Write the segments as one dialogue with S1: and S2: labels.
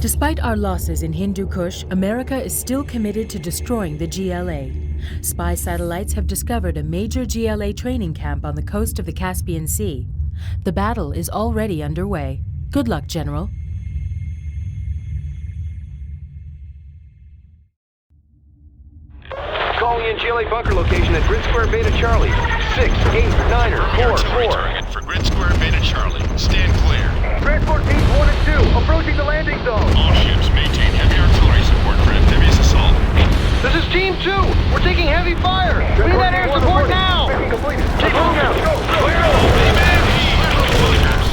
S1: Despite our losses in Hindu Kush, America is still committed to destroying the GLA. Spy satellites have discovered a major GLA training camp on the coast of the Caspian Sea. The battle is already underway. Good luck, General.
S2: Calling in GLA bunker location at Grid Square Beta Charlie. 689er 44.
S3: Target for Grid Square Beta Charlie. Stand clear.
S2: Transport teams 1 and 2 approaching the landing zone.
S3: All ships maintain heavy artillery support for amphibious assault.
S2: This is Team 2. We're taking heavy fire. We need that air support now. Take home now. Go.
S3: Clear all B-men. Clear those bunkers.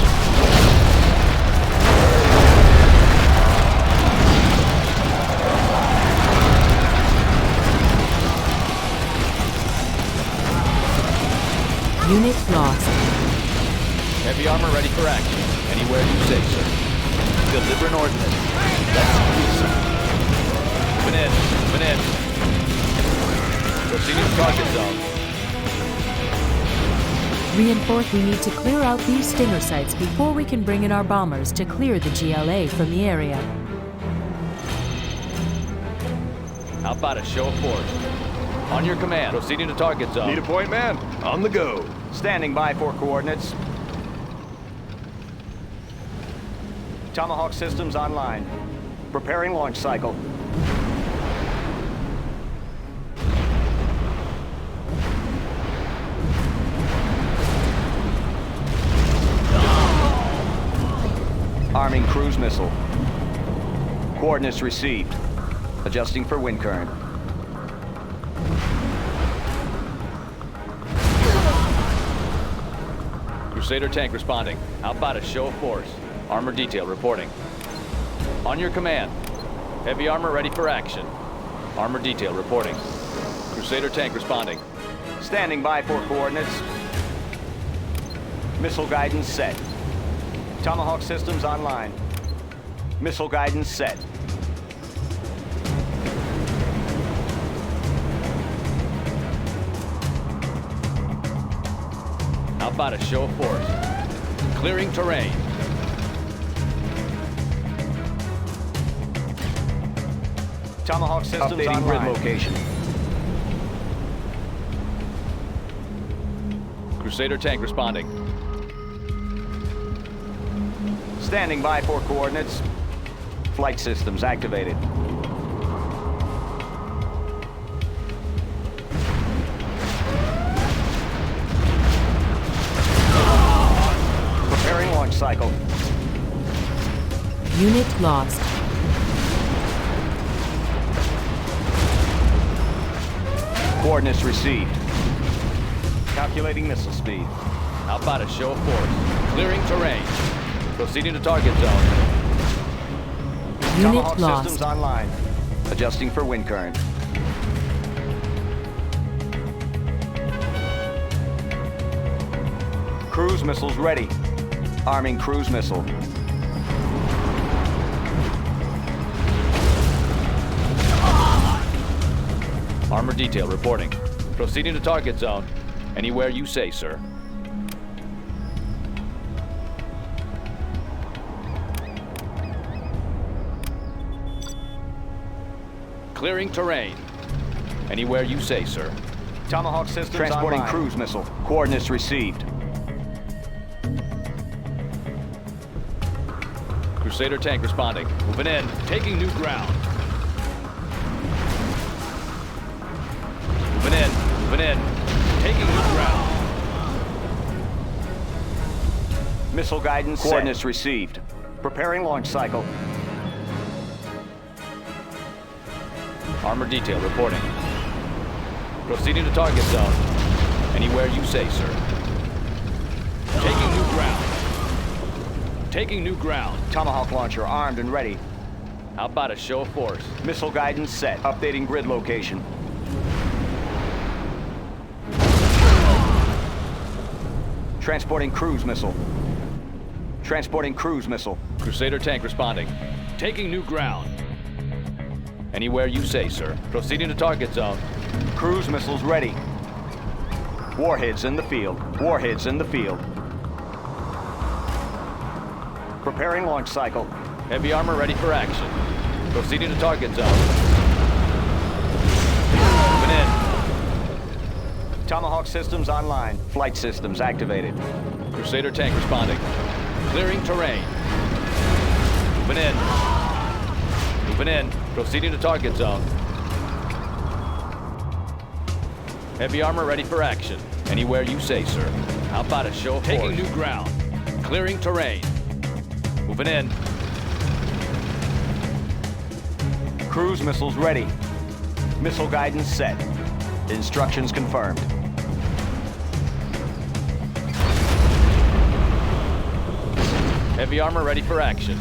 S1: Unit lost.
S4: Heavy armor ready for action. Anywhere you say, sir. Delivering ordnance. Let's use some. Moving in. Proceeding to target zone.
S1: Reinforce, we need to clear out these stinger sites before we can bring in our bombers to clear the GLA from the area.
S4: How about a show of force? On your command. Proceeding to target zone.
S5: Need a point man? On the go.
S6: Standing by for coordinates. Tomahawk systems online. Preparing launch cycle. Arming cruise missile. Coordinates received. Adjusting for wind current.
S4: Crusader tank responding. How about a show of force? Armor detail reporting. On your command. Heavy armor ready for action. Armor detail reporting. Crusader tank responding.
S6: Standing by for coordinates. Missile guidance set. Tomahawk systems online. Missile guidance set.
S4: How about a show of force? Clearing terrain.
S6: Tomahawk systems
S2: Updating
S6: online.
S2: grid location.
S4: Crusader tank responding.
S6: Standing by for coordinates. Flight systems activated. Preparing launch cycle.
S1: Unit lost.
S6: Coordinates received. Calculating missile speed.
S4: How about a show of force? Clearing terrain. Proceeding to target zone.
S1: Unit
S6: Tomahawk
S1: lost.
S6: systems online. Adjusting for wind current. Cruise missiles ready. Arming cruise missile.
S4: Armor detail reporting. Proceeding to target zone. Anywhere you say, sir. Clearing terrain. Anywhere you say, sir.
S6: Tomahawk systems
S2: Transporting
S6: online.
S2: cruise missile.
S6: Coordinates received.
S4: Crusader tank responding. Moving in. Taking new ground. Moving in. Taking new ground.
S6: Missile guidance
S2: Coordinates
S6: set.
S2: received.
S6: Preparing launch cycle.
S4: Armor detail reporting. Proceeding to target zone. Anywhere you say, sir. Taking new ground. Taking new ground.
S6: Tomahawk launcher armed and ready.
S4: How about a show of force?
S6: Missile guidance set.
S2: Updating grid location.
S6: Transporting cruise missile. Transporting cruise missile.
S4: Crusader tank responding. Taking new ground. Anywhere you say, sir. Proceeding to target zone.
S6: Cruise missiles ready. Warheads in the field. Warheads in the field. Preparing launch cycle.
S4: Heavy armor ready for action. Proceeding to target zone. Moving in.
S6: Tomahawk systems online. Flight systems activated.
S4: Crusader tank responding. Clearing terrain. Moving in. Moving in. Proceeding to target zone. Heavy armor ready for action. Anywhere you say, sir. How about a show of force? Taking new ground. Clearing terrain. Moving in.
S6: Cruise missiles ready. Missile guidance set. Instructions confirmed.
S4: Heavy armor ready for action.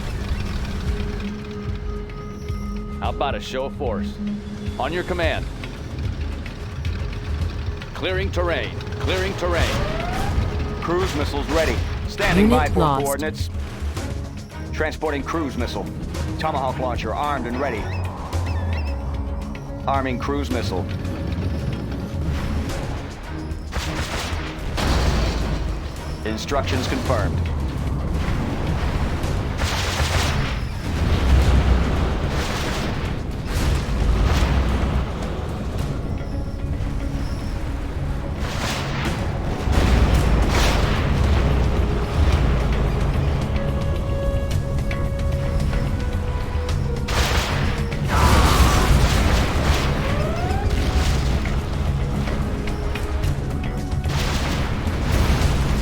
S4: How about a show of force? On your command. Clearing terrain. Clearing terrain.
S6: Cruise missiles ready. Standing
S1: Unit
S6: by for
S1: lost.
S6: coordinates. Transporting cruise missile. Tomahawk launcher armed and ready. Arming cruise missile. Instructions confirmed.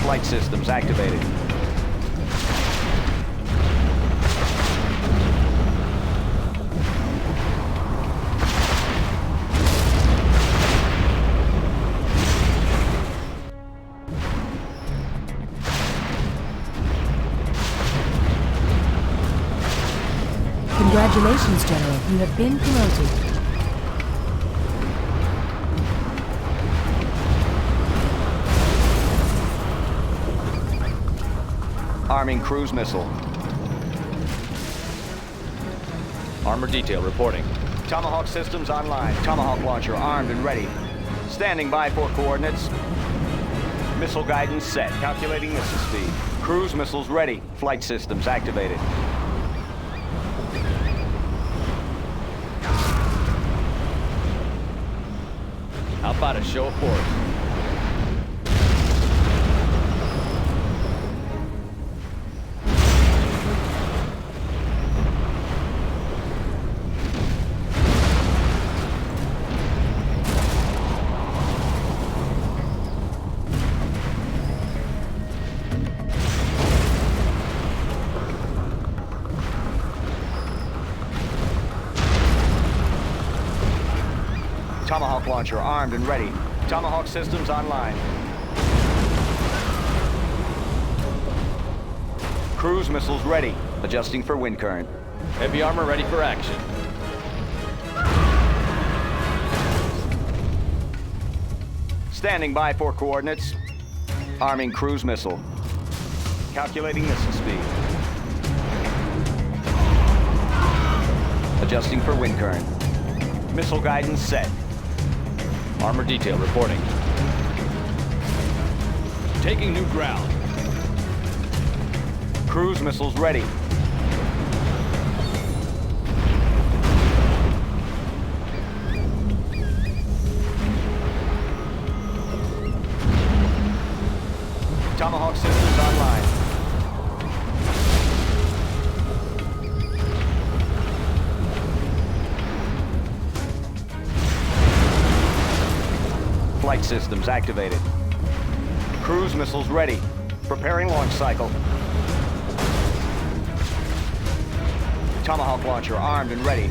S6: Flight systems activated.
S1: Congratulations, General. You have been promoted.
S6: Arming cruise missile.
S4: Armor detail reporting.
S6: Tomahawk systems online. Tomahawk launcher armed and ready. Standing by for coordinates. Missile guidance set. Calculating missile speed. Cruise missiles ready. Flight systems activated.
S4: How about a show of force?
S6: Tomahawk launcher armed and ready. Tomahawk systems online. Cruise missiles ready. Adjusting for wind current.
S4: Heavy armor ready for action.
S6: Standing by for coordinates. Arming cruise missile. Calculating missile speed. Adjusting for wind current. Missile guidance set.
S4: Armor detail reporting. Taking new ground.
S6: Cruise missiles ready. Tomahawk systems online. Flight systems activated. Cruise missiles ready. Preparing launch cycle. Tomahawk launcher armed and ready.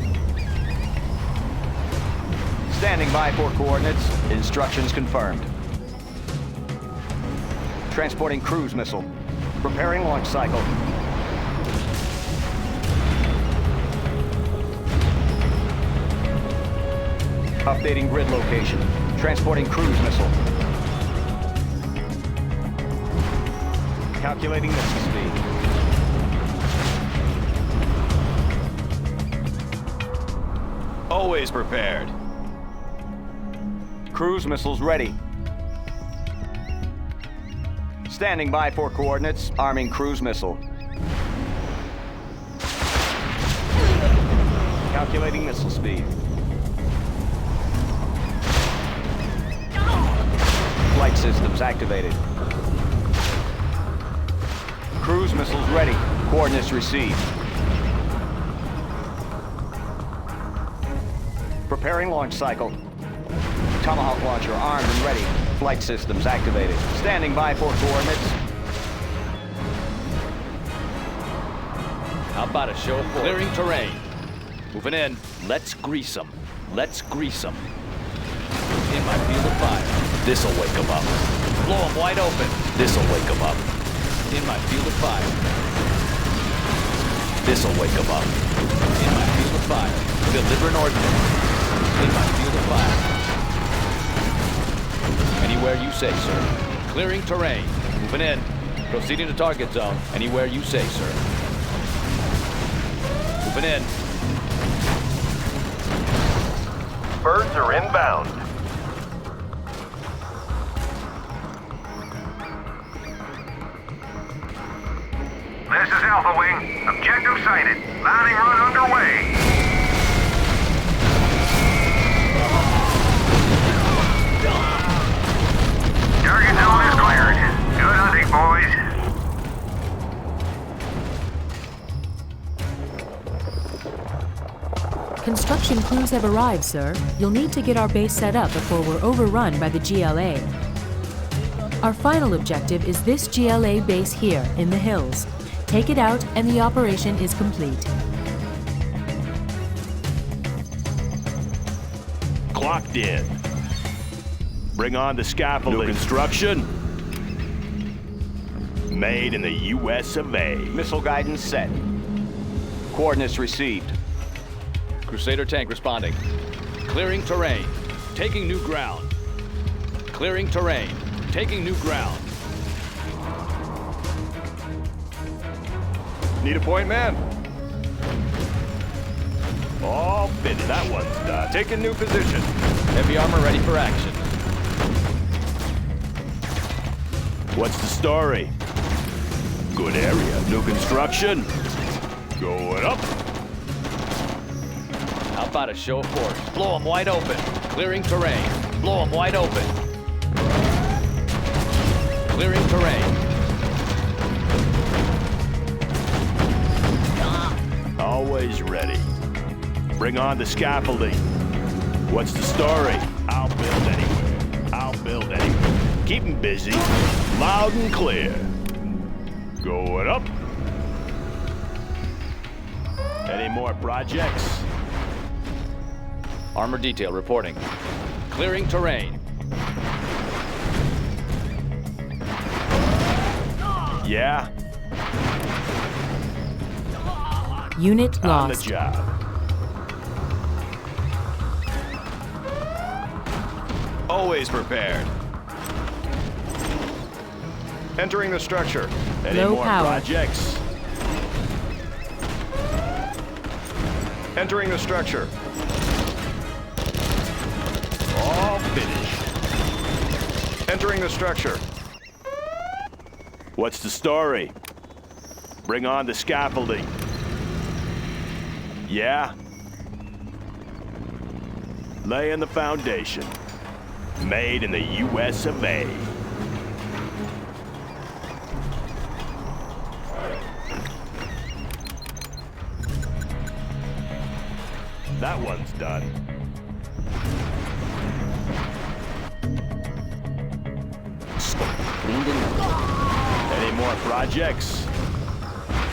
S6: Standing by for coordinates. Instructions confirmed. Transporting cruise missile. Preparing launch cycle. Updating grid location. Transporting cruise missile. Calculating missile speed.
S3: Always prepared.
S6: Cruise missiles ready. Standing by for coordinates. Arming cruise missile. Calculating missile speed. Flight systems activated. Cruise missiles ready. Coordinates received. Preparing launch cycle. Tomahawk launcher armed and ready. Flight systems activated. Standing by for coordinates.
S4: How about a show of force? Clearing terrain. Moving in. Let's grease them. Let's grease them. In my field of fire. This'll wake them up. Blow them wide open. This'll wake them up. In my field of fire. This'll wake them up. In my field of fire. Deliver an ordnance. In my field of fire. Anywhere you say, sir. Clearing terrain. Moving in. Proceeding to target zone. Anywhere you say, sir. Moving in.
S5: Birds are inbound.
S7: This is Alpha Wing. Objective sighted. Landing run underway. Target zone is cleared. Good hunting, boys.
S1: Construction crews have arrived, sir. You'll need to get our base set up before we're overrun by the GLA. Our final objective is this GLA base here in the hills. Take it out and the operation is complete.
S5: Clocked in. Bring on the scaffolding. New construction. Made in the US of A.
S6: Missile guidance set. Coordinates received.
S4: Crusader tank responding. Clearing terrain. Taking new ground. Clearing terrain. Taking new ground.
S5: Need a point man? All finished. That one's done. Take a new position.
S4: Heavy armor ready for action.
S5: What's the story? Good area. New construction. Going up.
S4: How about a show of force? Blow them wide open. Clearing terrain. Blow them wide open. Clearing terrain.
S5: Always ready. Bring on the scaffolding. What's the story? I'll build anywhere. I'll build anywhere. Keep 'em busy. Loud and clear. Going up. Any more projects?
S4: Armor detail reporting. Clearing terrain.
S5: Yeah,
S1: Unit
S5: on the
S1: lost.
S5: job. Always prepared. Entering the structure. Any
S1: Low
S5: more
S1: power.
S5: projects? Entering the structure. All finished. Entering the structure. What's the story? Bring on the scaffolding. Yeah? Laying the foundation. Made in the US of A. That one's done. Any more projects?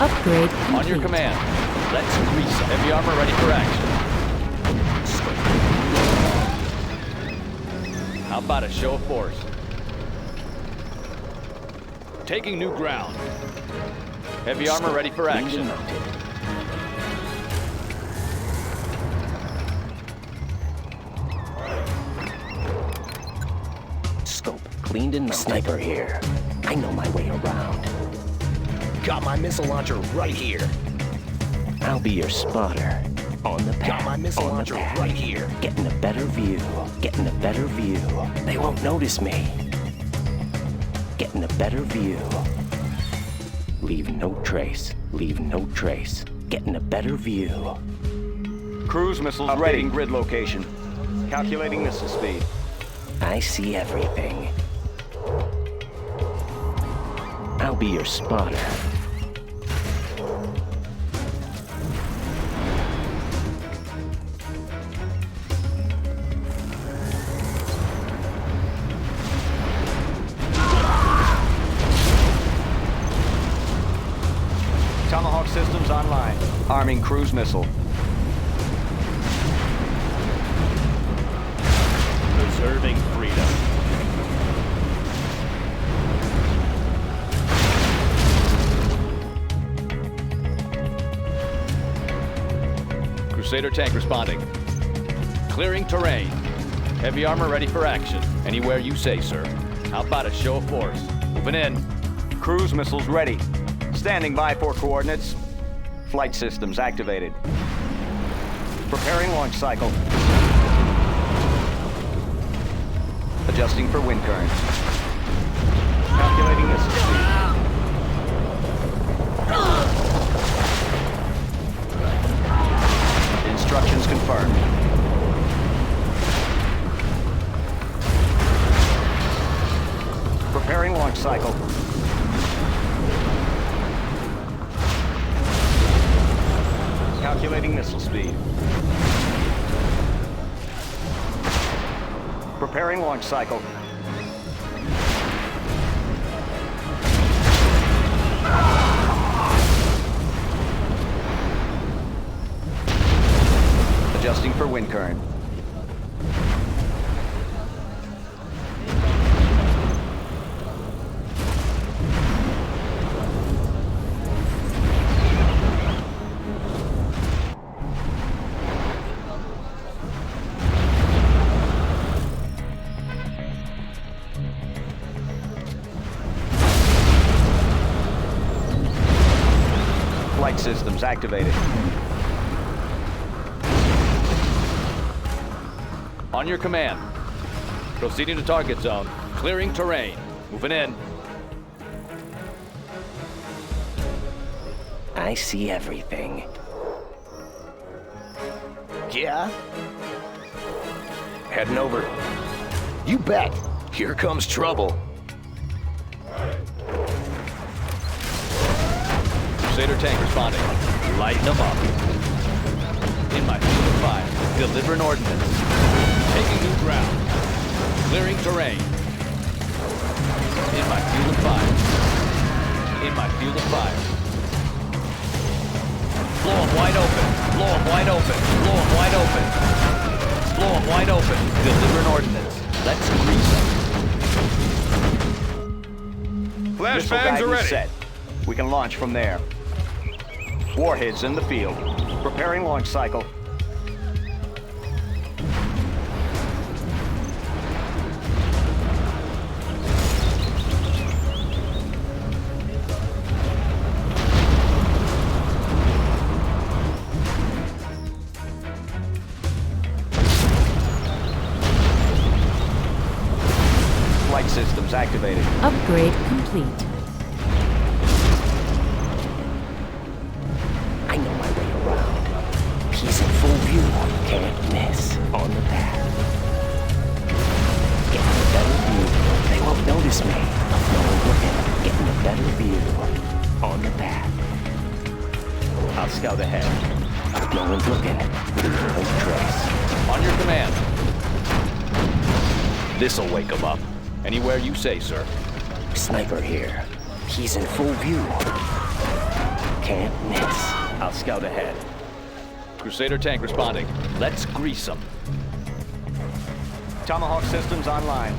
S1: Upgrade complete.
S4: On your command. Let's grease them. Heavy armor ready for action. How about a show of force? Taking new ground. Heavy armor ready for action.
S8: Scope cleaned and mounted. Sniper here. I know my way around.
S9: Got my missile launcher right here.
S8: I'll be your spotter. On the path.
S9: Got my missile
S8: on the
S9: launcher
S8: path.
S9: right here.
S8: Getting a better view. Getting a better view. They won't notice me. Getting a better view. Leave no trace. Leave no trace. Getting a better view.
S6: Cruise missiles ready. Updating grid location. Calculating missile speed.
S8: I see everything. I'll be your spotter.
S6: Tomahawk systems online. Arming cruise missile.
S5: Preserving freedom.
S4: Crusader tank responding. Clearing terrain. Heavy armor ready for action. Anywhere you say, sir. How about a show of force? Moving in.
S6: Cruise missiles ready. Standing by for coordinates. Flight systems activated. Preparing launch cycle. Adjusting for wind current. Calculating missile speed. Instructions confirmed. Preparing launch cycle. Calculating missile speed. Preparing launch cycle. Adjusting for wind current. Flight systems activated.
S4: On your command. Proceeding to target zone. Clearing terrain. Moving in.
S8: I see everything.
S9: Yeah? Heading over. You bet. Here comes trouble.
S4: Crusader tank responding. Lighten them up. In my field of fire. Delivering ordnance. Taking new ground. Clearing terrain. In my field of fire. In my field of fire. Blow them wide open. Blow them wide open. Blow them wide open. Blow them wide open. Delivering ordnance. Let's grease them.
S3: Flashbangs are ready.
S6: Set. We can launch from there. Warheads in the field. Preparing launch cycle. Flight systems activated.
S1: Upgrade complete.
S8: I know my way around. He's in full view. Can't miss. On the path. Getting a better view. They won't notice me. No one's looking. Getting a better view. On the path.
S4: I'll scout ahead.
S8: No one's looking. No trace.
S4: On your command. This'll wake them up. Anywhere you say, sir.
S8: Sniper here. He's in full view. Can't miss.
S4: I'll scout ahead. Crusader tank responding. Let's grease them.
S6: Tomahawk systems online.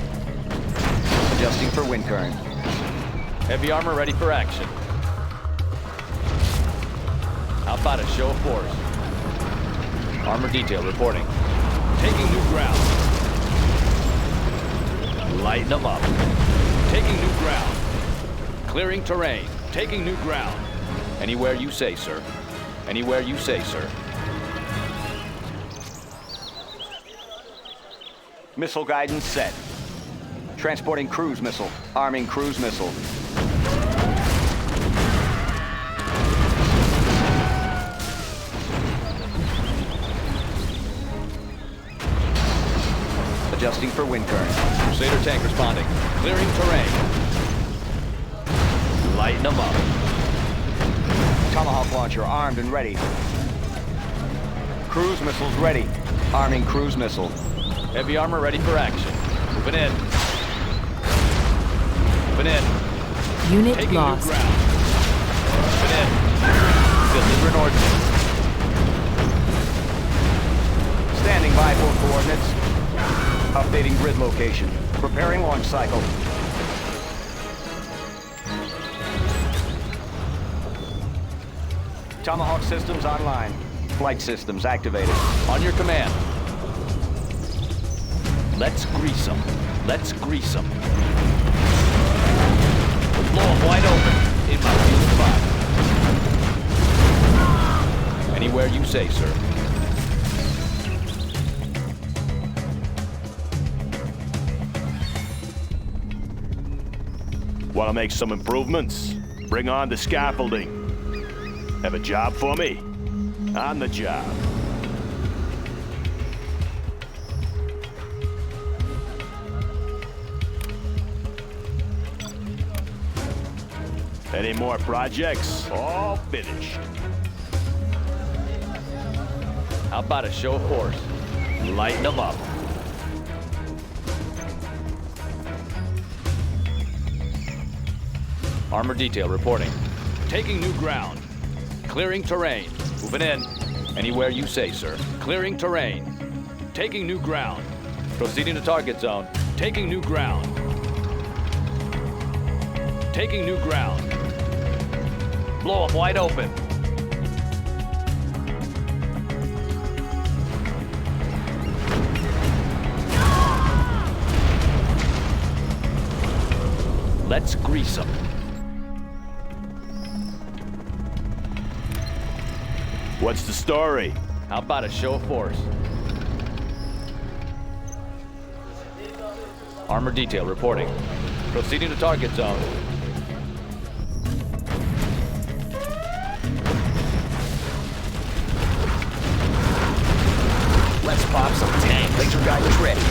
S6: Adjusting for wind current.
S4: Heavy armor ready for action. How about a show of force? Armor detail reporting. Taking new ground. Lighten them up. Taking new ground. Clearing terrain. Taking new ground. Anywhere you say, sir. Anywhere you say, sir.
S6: Missile guidance set. Transporting cruise missile. Arming cruise missile. adjusting for wind current.
S4: Crusader tank responding. Clearing terrain. Lighten them up.
S6: Tomahawk launcher armed and ready. Cruise missiles ready. Arming cruise missile.
S4: Heavy armor ready for action. Moving in. Moving in.
S1: Unit
S4: Taking
S1: lost.
S4: new ground. Moving in. Delivering ordnance.
S6: Standing by for coordinates. Updating grid location. Preparing launch cycle. Tomahawk systems online. Flight systems activated.
S4: On your command. Let's grease them. Let's grease them. Blow them wide open. In my field of fire. Anywhere you say, sir.
S5: Want to make some improvements? Bring on the scaffolding. Have a job for me? On the job. Any more projects? All finished.
S4: How about a show of force? Lighten them up. Armor detail reporting. Taking new ground. Clearing terrain. Moving in. Anywhere you say, sir. Clearing terrain. Taking new ground. Proceeding to target zone. Taking new ground. Taking new ground. Blow them wide open. Let's grease them.
S5: What's the story?
S4: How about a show of force? Armor detail reporting. Proceeding to target zone.
S9: Let's pop some tank. Laser guidance ready.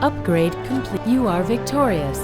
S1: Upgrade complete. You are victorious.